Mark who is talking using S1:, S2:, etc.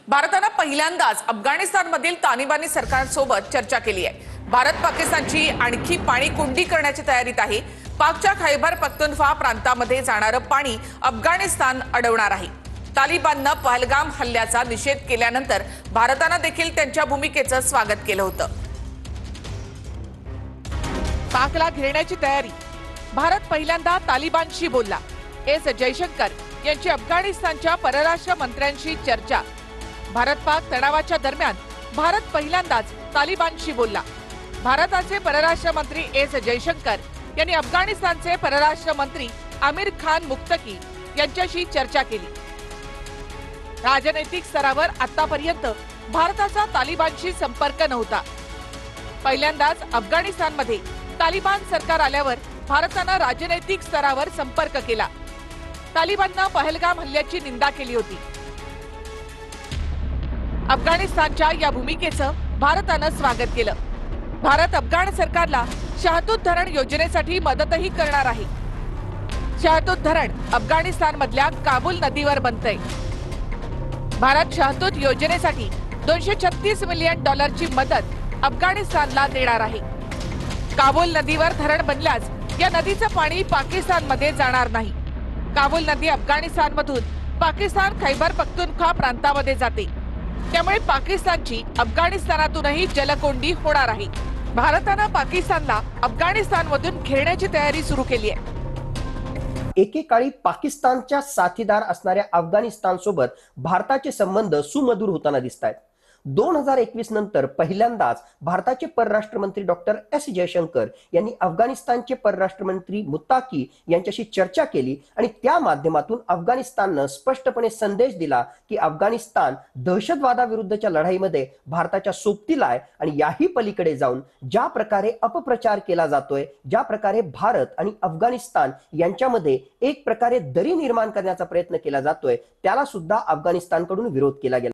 S1: भारताने पहिल्यांदाच अफगाणिस्तानमधील तालिबानी सरकारसोबत चर्चा केली आहे। भारत पाकिस्तानची आणखी पाणी कोंडी करण्याची तयारीत आहे। पाकच्या खैबर पख्तूनख्वा प्रांतामध्ये जाणारं पाणी अफगाणिस्तान अडवणार आहे। तालिबाननं पहलगाम हल्ल्याचा निषेध केल्यानंतर भारताने देखील त्यांच्या भूमिकेचं स्वागत केलं होतं। पाकला घेरण्याची तयारी। भारत पहिल्यांदा तालिबानशी बोलला। एस जयशंकर यांची अफगाणिस्तानच्या परराष्ट्र मंत्र्यांशी चर्चा। भारत पाक तणावाच्या दरम्यान भारत पहिल्यांदाच तालिबानशी बोलला। भारताचे परराष्ट्र मंत्री एस जयशंकर यांनी अफगाणिस्तानचे परराष्ट्र मंत्री आमिर खान मुक्तकी यांच्याशी चर्चा केली। राजनैतिक स्तरावर आतापर्यंत भारताचा तालिबानशी संपर्क नव्हता। पहिल्यांदाच अफगाणिस्तानमध्ये तालिबान सरकार आल्यावर भारताने राजनैतिक स्तरावर संपर्क केला। तालिबानने पहलगाम हल्ल्याची निंदा केली होती। अफगाणिस्तानच्या या भूमिकेचं भारताने स्वागत केलं। भारत अफगाण सरकारला शहतूत धरण योजनेसाठी मदतही करणार आहे। शहतूत धरण अफगाणिस्तानमधल्या काबूल नदीवर बनतंय। भारत शहतूत योजनेसाठी $236 मिलियन ची मदत अफगाणिस्तानला देणार आहे। काबूल नदीवर धरण बनल्यास या नदीचं पाणी पाकिस्तानमध्ये जाणार नाही। काबूल नदी अफगाणिस्तानमधून पाकिस्तान खैबर पख्तूनख्वा प्रांतामध्ये जाते, त्यामुळे पाकिस्तानची अफगाणिस्तानातूनही जलकोंडी होणार आहे। भारताने पाकिस्तानला अफगाणिस्तानमधून घेरण्याची तयारी सुरू केली आहे।
S2: एकेकाळी पाकिस्तानच्या साथीदार असणाऱ्या अफगाणिस्तानसोबत भारताचे संबंध सुमधुर होताना दिसतात। 2021 नंतर पहिल्यांदाच भारताचे परराष्ट्र मंत्री डॉक्टर एस जयशंकर यांनी अफगाणिस्तानचे परराष्ट्र मंत्री मुत्ताकी यांच्याशी चर्चा केली आणि त्या माध्यमातून अफगाणिस्तानने स्पष्टपणे संदेश दिला की अफगाणिस्तान दहशतवादाविरुद्धच्या लढाईमध्ये भारताच्या सोबतीला आहे आणि याही पलीकडे जाऊन ज्या प्रकारे अपप्रचार केला जातोय, ज्या प्रकारे भारत आणि अफगाणिस्तान यांच्यामध्ये एक प्रकारे दरी निर्माण करण्याचा प्रयत्न केला जातोय, त्याला सुद्धा अफगाणिस्तानकडून विरोध केला गेला।